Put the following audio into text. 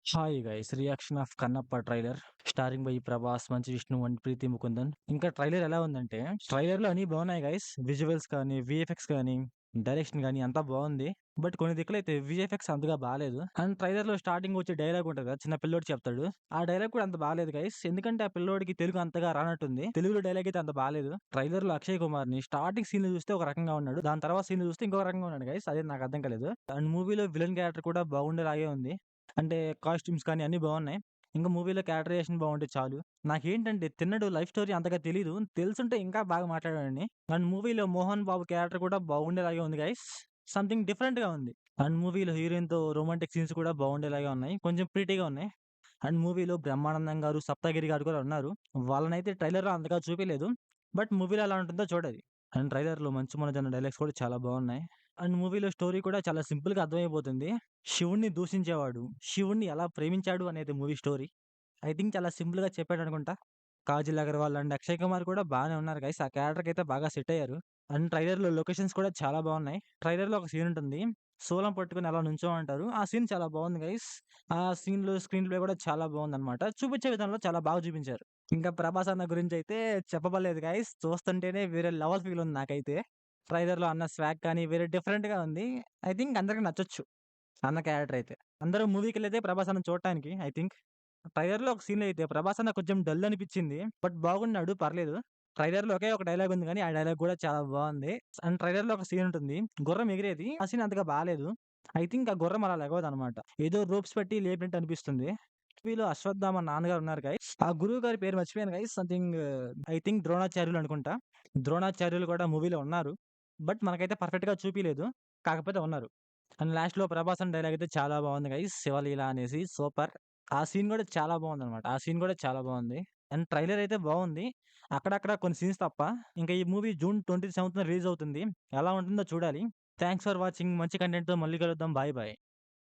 Hi guys reaction of Kannappa trailer starring by Prabhas, Manchu Vishnu and ప్రీతి ముకుందన్. ఇంకా trailer ఎలా ఉందంటే ట్రైలర్ లో అన్ని బాగున్నాయి గైస్. విజువల్స్ కానీ, విఎఫ్ఎక్స్ కానీ, డైరెక్షన్ కానీ అంతా బాగుంది. బట్ కొన్ని దిక్కులైతే విఎఫ్ఎక్స్ అంతగా బాగాలేదు. అండ్ ట్రైలర్ లో స్టార్టింగ్ వచ్చే డైలాగ్ ఉంటుంది కదా, చిన్న పిల్లోడు చెప్తాడు. ఆ డైలాగ్ కూడా అంత బాగాలేదు గైస్. ఎందుకంటే ఆ పిల్లోడికి తెలుగు అంతగా రానట్టుంది. తెలుగులో డైలాగ్ అయితే అంత బాగాలేదు. ట్రైలర్ లో అక్షయ్ కుమార్ ని స్టార్టింగ్ సీన్ చూస్తే ఒక రకంగా ఉన్నాడు, దాని తర్వాత సీన్ చూస్తే ఇంకొక రకంగా ఉన్నాడు గైస్. అదే నాకు అర్థం కాలేదు. అండ్ మూవీలో విలన్ క్యారెక్టర్ కూడా బాగుండేలాగే ఉంది. అంటే కాస్ట్యూమ్స్ కానీ అన్నీ బాగున్నాయి. ఇంక మూవీలో క్యారెక్టరైజేషన్ బాగుంటే చాలు. నాకేంటంటే తిన్నడు లైఫ్ స్టోరీ అంతగా తెలీదు. తెలుసుంటే ఇంకా బాగా మాట్లాడేవాడిని. అండ్ మూవీలో మోహన్ బాబు క్యారెక్టర్ కూడా బాగుండేలాగే ఉంది గైస్. సంథింగ్ డిఫరెంట్‌గా ఉంది. అండ్ మూవీలో హీరోయిన్‌తో రొమాంటిక్ సీన్స్ కూడా బాగుండేలాగే ఉన్నాయి. కొంచెం ప్రిటీగా ఉన్నాయి. అండ్ మూవీలో బ్రహ్మానందం గారు, సప్తగిరి గారు కూడా ఉన్నారు. వాళ్ళనైతే ట్రైలర్‌లో అంతగా చూపియలేదు. బట్ మూవీలో ఎలా ఉంటుందో చూడాలి. అండ్ ట్రైలర్‌లో 'మంచు మనోజ్' అన్న డైలాగ్స్ కూడా చాలా బాగున్నాయి. అండ్ మూవీలో స్టోరీ కూడా చాలా సింపుల్‌గా అర్థమైపోతుంది. శివుడిని దూషించేవాడు, శివుడిని ఎలా ప్రేమించాడు అనేది మూవీ స్టోరీ. ఐ థింక్ చాలా సింపుల్‌గా చెప్పాడనుకుంటా. 'కాజల్ అగర్వాల్' అండ్ 'అక్షయ్ కుమార్' కూడా బానే ఉన్నారు గైస్. ఆ క్యారెక్టర్‌కైతే బాగా సెట్ అయ్యారు. అండ్ ట్రైలర్‌లో లొకేషన్స్ కూడా చాలా బాగున్నాయి. ట్రైలర్‌లో ఒక సీన్ ఉంటుంది. శూలం పట్టుకొని అలా నుంచోమంటారు. ఆ సీన్ చాలా బాగుంది గైస్. ఆ సీన్‌లో స్క్రీన్ ప్లే కూడా చాలా బాగుందన్నమాట. చూపించే విధానంలో చాలా బాగా చూపించారు. ఇంకా 'ప్రభాస్' అన్న గురించైతే చెప్పబల్లేదు గైస్. చూస్తుంటేనే వేరే లెవెల్ ఫీల్ ఉంది నాకైతే. ట్రైలర్‌లో అన్న స్వాగ్ కానీ వేరే డిఫరెంట్‌గా ఉంది. ఐ థింక్ అందరికి నచ్చొచ్చు అన్న క్యారెక్టర్ అయితే. అందరూ మూవీకెళ్ళేదే 'ప్రభాస్' అన్నని చూడటానికి ఐ థింక్. ట్రైలర్‌లో ఒక సీన్‌లో అయితే 'ప్రభాస్' అన్న కొంచెం డల్ అనిపిచ్చింది. బట్ బాగున్నాడు, పర్లేదు. ట్రైలర్‌లో ఒకే ఒక డైలాగ్ ఉంది గానీ, ఆ డైలాగ్ కూడా చాలా బావుంది. అండ్ ట్రైలర్‌లో ఒక సీన్ ఉంటుంది. గుర్రం ఎగిరేది. ఆ సీన్ అంతగా బాలేదు. ఐ థింక్ ఆ గుర్రం అలా లెగవదనమాట. ఏదో రోప్స్ పెట్టి లేపినట్టు అనిపిస్తుంది. మూవీలో అశ్వత్థామ నాన్నగారు ఉన్నారు గైస్. ఆ గురువు గారి పేరు మర్చిపోయాను గైస్. సంథింగ్ ఐ థింక్ ద్రోణాచార్యులు అనుకుంటా. ద్రోణాచార్యులు కూడా మూవీలో ఉన్నారు. బట్ మనకైతే పర్ఫెక్ట్‌గా చూపియలేదు. కాకపోతే ఉన్నారు. అండ్ లాస్ట్‌లో 'ప్రభాస్' అన్న డైలాగ్ అయితే చాలా బావుంది గైస్. 'శివలీల' అనేసి సూపర్. ఆ సీన్ గూడా చాలా బావుందనమాట. ఆ సీన్ గూడా చాలా బావుంది. అండ్ ట్రైలర్ అయితే బావుంది. అక్కడక్కడ కొన్ని సీన్స్ తప్ప. ఇంకా ఈ మూవీ జూన్ 27న రిలీజ్ అవుతుంది. ఎలా ఉంటుందో చూడాలి. Thanks for watching. మంచి కంటెంట్‌తో మళ్ళీ కలుద్దాం. Bye bye.